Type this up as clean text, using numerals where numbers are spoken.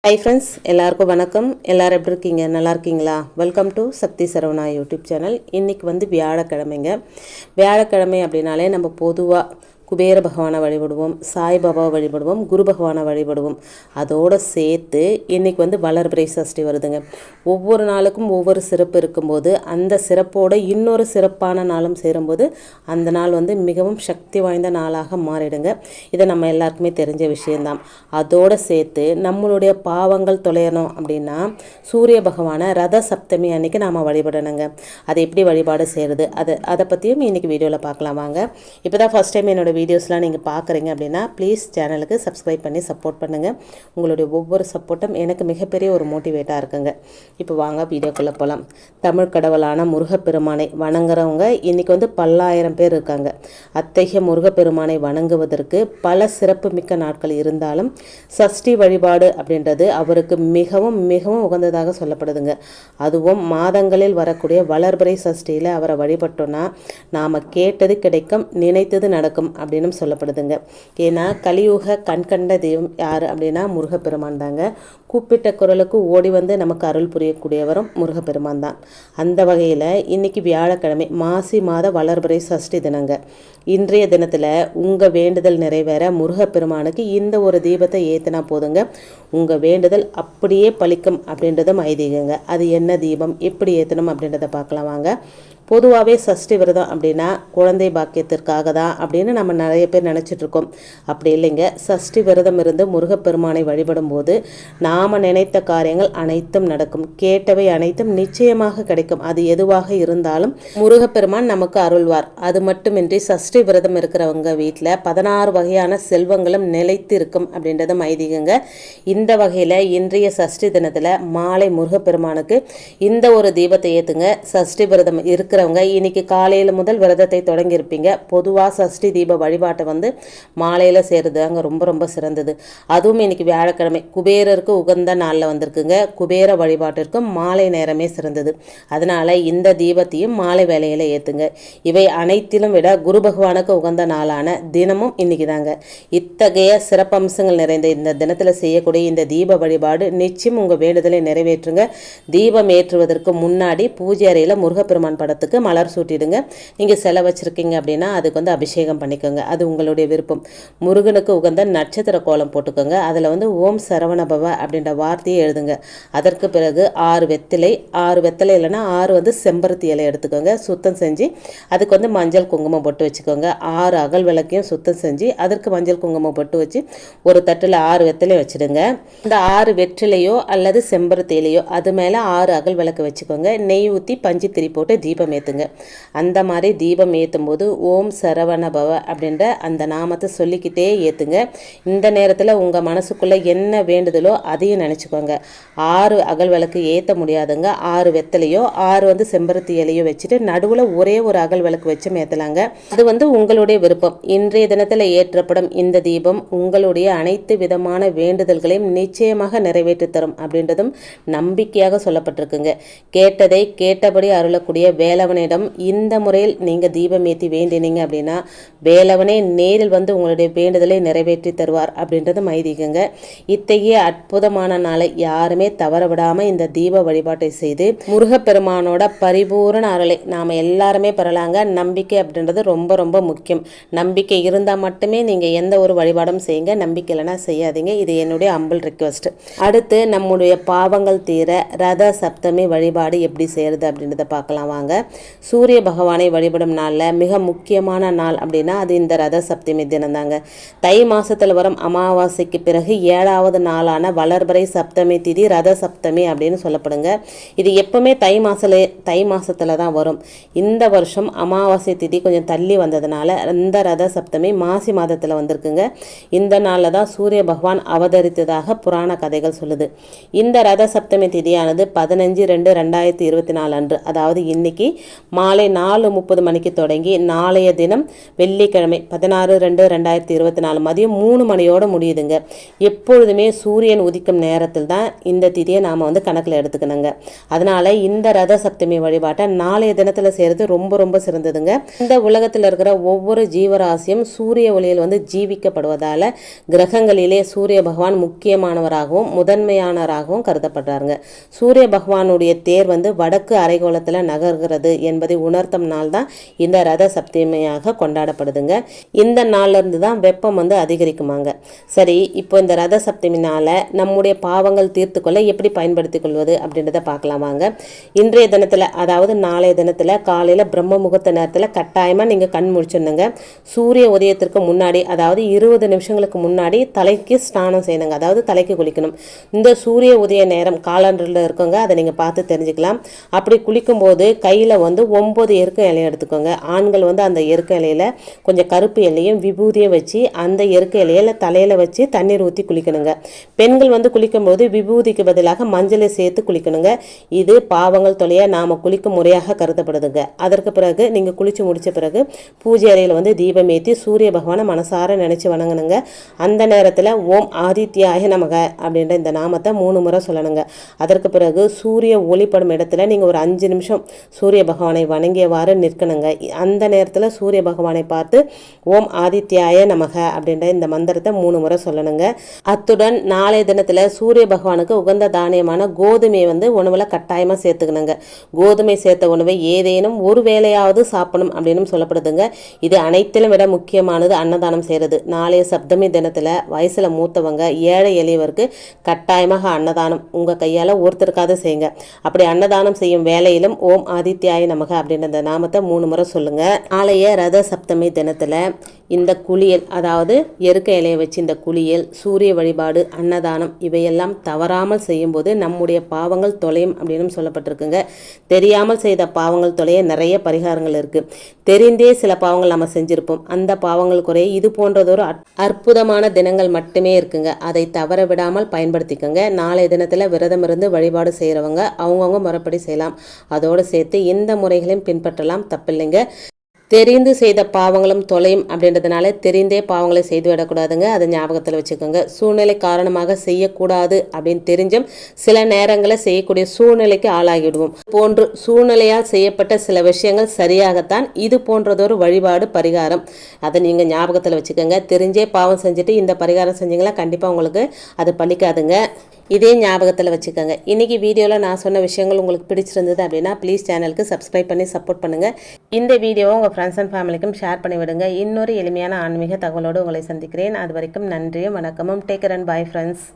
Hi friends, எல்லாருக்கும் வணக்கம். எல்லோரும் எப்படி இருக்கீங்க? நல்லா இருக்கீங்களா? Welcome to Sakthi Saravana YouTube channel. இன்றைக்கி வியாழக்கிழமைங்க. வியாழக்கிழமை அப்படின்னாலே நம்ம பொதுவாக குபேர பகவானை வழிபடுவோம், சாய்பாபாவை வழிபடுவோம், குரு பகவானை வழிபடுவோம். அதோடு சேர்த்து இன்றைக்கி வளர்பிறை சஷ்டி வருதுங்க. ஒவ்வொரு நாளுக்கும் ஒவ்வொரு சிறப்பு இருக்கும்போது அந்த சிறப்போடு இன்னொரு சிறப்பான நாளும் சேரும்போது அந்த நாள் மிகவும் சக்தி வாய்ந்த நாளாக மாறிடுங்க. இதை நம்ம எல்லாருக்குமே தெரிஞ்ச விஷயந்தான். அதோடு சேர்த்து நம்மளுடைய பாவங்கள் தொலையணும் அப்படின்னா சூரிய பகவானை ரத சப்தமி அன்றைக்கி நாம் வழிபடணுங்க. அதை எப்படி வழிபாடு செய்கிறது அதை பற்றியும் இன்றைக்கி வீடியோவில் பார்க்கலாம் வாங்க. இப்போ தான் ஃபஸ்ட் டைம் என்னோடய வீடியோஸ்லாம் நீங்கள் பார்க்குறீங்க அப்படின்னா ப்ளீஸ் சேனலுக்கு சப்ஸ்கிரைப் பண்ணி சப்போர்ட் பண்ணுங்கள். உங்களுடைய ஒவ்வொரு சப்போர்ட்டும் எனக்கு மிகப்பெரிய ஒரு மோட்டிவேட்டாக இருக்குங்க. இப்போ வாங்க வீடியோக்குள்ளே போகலாம். தமிழ் கடவுளான முருகப்பெருமானை வணங்குறவங்க இன்றைக்கி பல்லாயிரம் பேர் இருக்காங்க. அத்தகைய முருகப்பெருமானை வணங்குவதற்கு பல சிறப்பு மிக்க நாட்கள் இருந்தாலும் சஷ்டி வழிபாடு அப்படின்றது அவருக்கு மிகவும் மிகவும் உகந்ததாக சொல்லப்படுதுங்க. அதுவும் மாதங்களில் வரக்கூடிய வளர்பிறை சஷ்டியில் அவரை வழிபட்டோன்னா நாம் கேட்டது கிடைக்கும், நினைத்தது நடக்கும் அப்படின்னு சொல்லப்படுதுங்க. ஏன்னா கலியுக கண்கண்ட தெய்வம் யார் அப்படின்னா முருகப்பெருமான் தாங்க. கூப்பிட்ட குரலுக்கு ஓடி நமக்கு அருள் புரியக்கூடியவரும் முருகப்பெருமான் தான். அந்த வகையில் இன்றைக்கி வியாழக்கிழமை மாசி மாத வளர்பிறை சஷ்டி தினங்க. இன்றைய தினத்தில் உங்கள் வேண்டுதல் நிறைவேற முருகப்பெருமானுக்கு இந்த ஒரு தீபத்தை ஏற்றினா போதுங்க, உங்கள் வேண்டுதல் அப்படியே பலிக்கும் அப்படின்றதும் ஐதீகங்க. அது என்ன தீபம், எப்படி ஏற்றணும் அப்படின்றத பார்க்கலாம் வாங்க. பொதுவாகவே சஷ்டி விரதம் அப்படின்னா குழந்தை பாக்கியத்திற்காக தான் அப்படின்னு நம்ம நிறைய பேர் நினச்சிட்ருக்கோம். அப்படி இல்லைங்க. சஷ்டி விரதம் இருந்து முருகப்பெருமானை வழிபடும் போது நாம் நினைத்த காரியங்கள் அனைத்தும் நடக்கும், கேட்டவை அனைத்தும் நிச்சயமாக கிடைக்கும். அது எதுவாக இருந்தாலும் முருகப்பெருமான் நமக்கு அருள்வார். அது மட்டுமின்றி சஷ்டி விரதம் இருக்கிறவங்க வீட்டில் 16 வகையான செல்வங்களும் நிலைத்து இருக்கும் அப்படின்றதும் ஐதீகங்க. இந்த வகையில் இன்றைய சஷ்டி தினத்தில் மாலை முருகப்பெருமானுக்கு இந்த ஒரு தீபத்தை ஏற்றுங்க. சஷ்டி விரதம் இருக்கிற இன்னைக்கு காலையில் முதல் விரதத்தை தொடங்கியிருப்பீங்க. பொதுவாக சஷ்டி தீப வழிபாட்டை மாலையில் செய்கிறது அங்கே ரொம்ப ரொம்ப சிறந்தது. அதுவும் இன்னைக்கு வியாழக்கிழமை குபேரருக்கு உகந்த நாளில் வந்திருக்குங்க. குபேர வழிபாட்டிற்கு மாலை நேரமே சிறந்தது. அதனால் இந்த தீபத்தையும் மாலை வேலையில் ஏற்றுங்க. இவை அனைத்திலும் விட குரு பகவானுக்கு உகந்த நாளான தினமும் இன்னைக்கு தாங்க. இத்தகைய சிறப்பம்சங்கள் நிறைந்த இந்த தினத்தில் செய்யக்கூடிய இந்த தீப வழிபாடு நிச்சயம் உங்கள் வேண்டுதலை நிறைவேற்றுங்க. தீபம் ஏற்றுவதற்கு முன்னாடி பூஜை அறையில் முருகப்பெருமான் படத்துக்கு மலர் சூட்டிடுங்க. நீங்கள் செலவு வச்சுருக்கீங்க அப்படின்னா அதுக்கு அபிஷேகம் பண்ணிக்கோங்க. அது உங்களுடைய விருப்பம். முருகனுக்கு உகந்த நட்சத்திர கோலம் போட்டுக்கோங்க. அதில் ஓம் சரவணபவ அப்படின்ற வார்த்தையை எழுதுங்க. அதற்கு பிறகு 6 வெத்திலை, 6 வெத்திலை இல்லைன்னா 6 செம்பருத்தி இலை எடுத்துக்கோங்க. சுத்தம் செஞ்சு அதுக்கு மஞ்சள் குங்குமம் போட்டு வச்சுக்கோங்க. 6 அகல் விளக்கையும் சுத்தம் செஞ்சு அதற்கு மஞ்சள் குங்குமம் போட்டு வச்சு ஒரு தட்டில் 6 வெத்திலை வச்சுடுங்க. இந்த 6 வெற்றிலையோ அல்லது செம்பருத்தி இலையோ அது மேலே 6 அகல் விளக்கு வச்சுக்கோங்க. நெய் ஊற்றி பஞ்சு திரி போட்டு தீபம் ஏற்றுங்க. அந்த மாதிரி தீபம் ஏற்றும் போது ஓம் சரவண பவ அப்படின்ற அந்த நாமத்தை சொல்லிக்கிட்டே ஏற்றுங்க. இந்த நேரத்தில் உங்கள் மனசுக்குள்ளே என்ன வேண்டுதலோ அதையும் நினச்சிக்கோங்க. 6 அகல் விளக்கு ஏற்ற முடியாதுங்க. 6 வெத்தலையோ 6 செம்பருத்தி இலையோ வச்சுட்டு நடுவில் ஒரே ஒரு அகல் விளக்கு வச்சு ஏற்றலாங்க. அது உங்களுடைய விருப்பம். இன்றைய தினத்தில் ஏற்றப்படும் இந்த தீபம் உங்களுடைய அனைத்து விதமான வேண்டுதல்களையும் நிச்சயமாக நிறைவேற்றி தரும் அப்படின்றதும் நம்பிக்கையாக சொல்லப்பட்டிருக்குங்க. கேட்டதை கேட்டபடி அருளக்கூடிய வேலவனிடம் இந்த முறையில் நீங்கள் தீபம் ஏற்றி வேண்டினீங்க அப்படின்னா வேலவனே நேரில் உங்களுடைய வேண்டுதலை நிறைவேற்றி தருவார் அப்படின்றது ஐதீகங்க. இத்தகைய அற்புதமான நாளை யாருமே தவற விடாமல் இந்த தீப வழிபாட்டை செய்து முருகப்பெருமானோட பரிபூரண அருளை நாம் எல்லாருமே பெறலாங்க. நம்பிக்கை அப்படின்றது ரொம்ப ரொம்ப முக்கியம். நம்பிக்கை இருந்தால் மட்டுமே நீங்கள் எந்த ஒரு வழிபாடும் செய்யுங்க. நம்பிக்கை இல்லைன்னா செய்யாதீங்க. இது என்னுடைய அம்பிள் ரிக்வெஸ்ட். அடுத்து நம்முடைய பாவங்கள் தீர ரத சப்தமி வழிபாடு எப்படி செய்கிறது அப்படின்றத பார்க்கலாம் வாங்க. சூரிய பகவானை வழிபடும் நாளில் மிக முக்கியமான நாள் அப்படின்னா அது இந்த ரத சப்தமி தினம் தாங்க. தை மாசத்தில் வரும் அமாவாசைக்கு பிறகு 7வது நாளான வளர்பிறை சப்தமி திதி ரத சப்தமி அப்படின்னு சொல்லப்படுங்க. இது எப்பவுமே தை மாசத்துல தான் வரும். இந்த வருஷம் அமாவாசை திதி கொஞ்சம் தள்ளி வந்ததுனால இந்த ரத சப்தமி மாசி மாதத்தில் வந்திருக்குங்க. இந்த நாளில் தான் சூரிய பகவான் அவதரித்ததாக புராண கதைகள் சொல்லுது. இந்த ரத சப்தமி திதியானது 15/2/2024 அன்று, அதாவது இன்னைக்கு மாலை 4:30 மணிக்கு தொடங்கி நாளைய தினம் வெள்ளிக்கிழமை 16/2/2024 மதியம் 3 மணியோட முடியுதுங்க. எப்பொழுதுமே சூரியன் உதிக்கும் நேரத்தில் தான் இந்த திதியை நாம் வந்து கணக்கில் எடுத்துக்கணுங்க. அதனால் இந்த ரத சப்தமி வழிபாட்டை நாளைய தினத்தில் செய்கிறது ரொம்ப ரொம்ப சிறந்ததுங்க. இந்த உலகத்தில் இருக்கிற ஒவ்வொரு ஜீவராசியும் சூரிய ஒளியில் வந்து ஜீவிக்கப்படுவதால் கிரகங்களிலே சூரிய பகவான் முக்கியமானவராகவும் முதன்மையானவராகவும் கருதப்படுறாருங்க. சூரிய பகவானுடைய தேர் வந்து வடக்கு அரைகோளத்தில் நகர்கிறது என்பதை உணர்த்தும் நாள் தான் இந்த ரத சப்தமியாக கொண்டாடப்படுதுங்க. இந்த நாள்ல இருந்து தான் வெப்பம் வந்து அதிகரிக்குமாங்க. சரி, இப்போ இந்த ரத சப்தமினால நம்முடைய பாவங்கள் தீர்த்து கொள்ள எப்படி பயன்படுத்திக் கொள்வது அப்படின்றத பார்க்கலாம் வாங்க. இன்றைய தினத்தில், அதாவது நாளைய தினத்தில் காலையில் பிரம்ம முகூர்த்த நேரத்தில் கட்டாயமாக நீங்கள் கண் முழிச்சிடணுங்க. சூரிய உதயத்திற்கு முன்னாடி, அதாவது 20 நிமிஷங்களுக்கு முன்னாடி தலைக்கு ஸ்நானம் செய்யணுங்க. அதாவது தலைக்கு குளிக்கணும். இந்த சூரிய உதய நேரம் காலண்டரில் இருக்கவங்க அதை நீங்கள் பார்த்து தெரிஞ்சுக்கலாம். அப்படி குளிக்கும்போது கையில் வந்து 9 எருக்க இலையை எடுத்துக்கோங்க. ஆண்கள் வந்து அந்த எருக்க இலையில் கொஞ்சம் கருப்பு இலையும் விபூதியை வச்சு அந்த எருக்க இலையில தலையில் வச்சு தண்ணீர் ஊற்றி குளிக்கணுங்க. பெண்கள் வந்து குளிக்கும்போது விபூதிக்கு பதிலாக மஞ்சளை சேர்த்து குளிக்கணுங்க. இது பாவங்கள் தொலைய நாம் குளிக்கும் முறையாக கருதப்படுதுங்க. அதற்கு பிறகு நீங்கள் குளித்து முடித்த பிறகு பூஜை அறையில் வந்து தீபம் ஏற்றி சூரிய பகவானை மனசார நினச்சி வணங்கணுங்க. அந்த நேரத்தில் ஓம் ஆதித்யாய நமக அப்படின்ற இந்த நாமத்தை 3 முறை சொல்லணுங்க. அதற்கு பிறகு சூரிய ஒளிப்படும் இடத்துல நீங்கள் ஒரு 5 நிமிஷம் சூரிய பகவானை வணங்கியவாறு நிற்கணுங்க. அந்த நேரத்தில் சூரிய பகவானை பார்த்து ஓம் ஆதித்யாய நமக அப்படின்ற இந்த மந்திரத்தை 3 முறை சொல்லணுங்க. அத்துடன் நாளைய தினத்தில் சூரிய பகவானுக்கு உகந்த தானியமான கோதுமையை வந்து உணவில் கட்டாயமாக சேர்த்துக்கணுங்க. கோதுமை சேர்த்த உணவை ஏதேனும் ஒரு வேளையாவது சாப்பிடணும் அப்படின்னு சொல்லப்படுதுங்க. இது அனைத்திலும் விட முக்கியமானது அன்னதானம் செய்கிறது. நாளைய சப்தமி தினத்தில் வயசில் மூத்தவங்க ஏழை எளியவருக்கு கட்டாயமாக அன்னதானம் உங்கள் கையால் ஒருத்தருக்காவது செய்யுங்க. அப்படி அன்னதானம் செய்யும் வேலையிலும் ஓம் ஆதித்யாய நமக அப்படின்ற இந்த நாமத்தை 3 முறை சொல்லுங்க. நாளைய ரத சப்தமி தினத்தில் இந்த குளியல், அதாவது எருக்க இலையை வச்சு இந்த குளியல், சூரிய வழிபாடு, அன்னதானம் இவையெல்லாம் தவறாமல் செய்யும்போது நம்முடைய பாவங்கள் தொலையும் அப்படின்னு சொல்லப்பட்டிருக்குங்க. தெரியாமல் செய்த பாவங்கள் தொலைய நிறைய பரிகாரங்கள் இருக்குது. தெரிந்தே சில பாவங்கள் நம்ம செஞ்சுருப்போம். அந்த பாவங்கள் குறைய இது போன்றதொரு அற்புதமான தினங்கள் மட்டுமே இருக்குங்க. அதை தவற விடாமல் பயன்படுத்திக்கோங்க. நாளைய தினத்தில் விரதம் இருந்து வழிபாடு செய்கிறவங்க அவங்கவுங்க முறைப்படி செய்யலாம். அதோடு சேர்த்து இந்த முறைகளையும் பின்பற்றலாம், தப்பில்லைங்க. தெரிந்து செய்த பாவங்களும் தொலையும் அப்படின்றதுனால தெரிந்தே பாவங்களை செய்து விடக்கூடாதுங்க. அதை ஞாபகத்தில் வச்சுக்கோங்க. சூழ்நிலை காரணமாக செய்யக்கூடாது அப்படின்னு தெரிஞ்சும் சில நேரங்களில் செய்யக்கூடிய சூழ்நிலைக்கு ஆளாகிவிடுவோம். போன்று சூழ்நிலையால் செய்யப்பட்ட சில விஷயங்கள் சரியாகத்தான் இது போன்றதொரு வழிபாடு பரிகாரம். அதை நீங்கள் ஞாபகத்தில் வச்சுக்கோங்க. தெரிஞ்சே பாவம் செஞ்சுட்டு இந்த பரிகாரம் செஞ்சீங்களா கண்டிப்பாக உங்களுக்கு அது பலிக்காதுங்க. இதே ஞாபகத்தில் வச்சுக்கோங்க. இன்றைக்கி வீடியோவில் நான் சொன்ன விஷயங்கள் உங்களுக்கு பிடிச்சிருந்தது அப்படின்னா ப்ளீஸ் சேனலுக்கு சப்ஸ்கிரைப் பண்ணி சப்போர்ட் பண்ணுங்கள். இந்த வீடியோவை உங்கள் ஃப்ரெண்ட்ஸ் அண்ட் ஃபேமிலிக்கும் ஷேர் பண்ணி விடுங்க. இன்னொரு எளிமையான ஆன்மீக தகவலோடு உங்களை சந்திக்கிறேன். அது வரைக்கும் நன்றியும் வணக்கமும். Take care and bye friends.